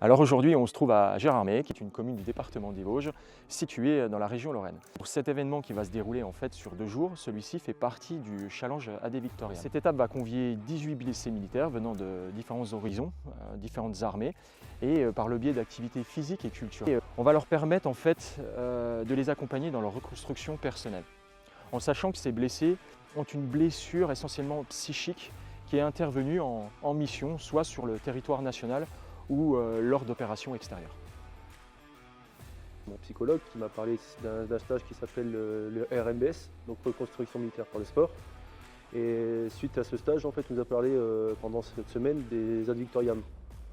Alors aujourd'hui, on se trouve à Gérardmer, qui est une commune du département des Vosges, située dans la région Lorraine. Pour cet événement qui va se dérouler en fait sur 2 jours, celui-ci fait partie du Challenge AD Victoria. Cette étape va convier 18 blessés militaires venant de différents horizons, différentes armées, et par le biais d'activités physiques et culturelles. On va leur permettre en fait de les accompagner dans leur reconstruction personnelle, en sachant que ces blessés ont une blessure essentiellement psychique qui est intervenue en mission, soit sur le territoire national ou lors d'opérations extérieures. Mon psychologue qui m'a parlé d'un stage qui s'appelle le RMBS, donc reconstruction militaire pour le sport. Et suite à ce stage, en fait, il nous a parlé pendant cette semaine des ad victoriam.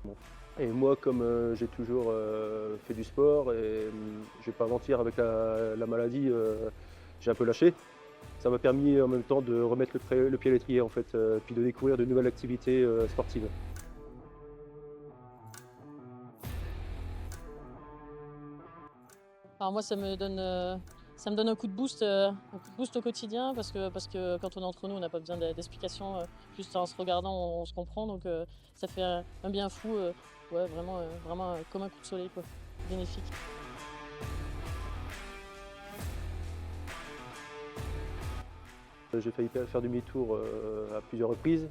Bon. Et moi, comme j'ai toujours fait du sport et je vais pas mentir, avec la maladie, j'ai un peu lâché. Ça m'a permis en même temps de remettre le pied à l'étrier, en fait, puis de découvrir de nouvelles activités sportives. Alors moi, ça me donne un coup de boost au quotidien parce que quand on est entre nous, on n'a pas besoin d'explications. Juste en se regardant, on se comprend. Donc ça fait un bien fou. Ouais, vraiment comme un coup de soleil, quoi. Bénéfique. J'ai failli faire demi-tour à plusieurs reprises.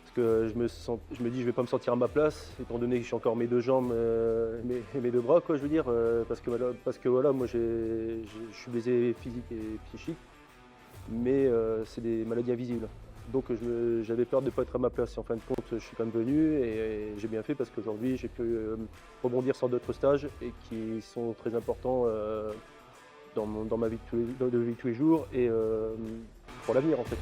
Parce que je me dis je vais pas me sentir à ma place, étant donné que j'ai encore mes 2 jambes et mes 2 bras, quoi, je veux dire, parce que voilà, moi je suis blessé physique et psychique, mais c'est des maladies invisibles. Donc j'avais peur de ne pas être à ma place. Et en fin de compte, je suis quand même venu et j'ai bien fait parce qu'aujourd'hui j'ai pu rebondir sur d'autres stages et qui sont très importants dans ma vie de tous les jours et pour l'avenir en fait.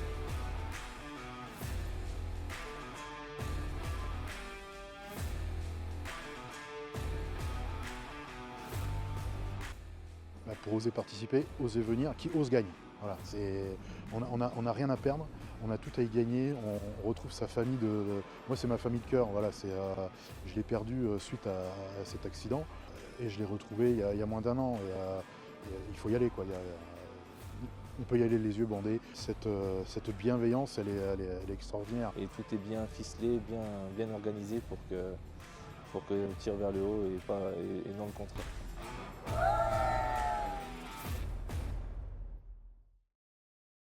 Pour oser participer, oser venir, qui ose gagner. Voilà, on n'a rien à perdre, on a tout à y gagner, on retrouve sa famille moi c'est ma famille de cœur, voilà, je l'ai perdu suite à cet accident et je l'ai retrouvé il y a moins d'1 an. Il faut y aller, quoi. On peut y aller les yeux bandés. Cette bienveillance, elle est extraordinaire. Et tout est bien ficelé, bien organisé pour que on tire vers le haut et non le contraire.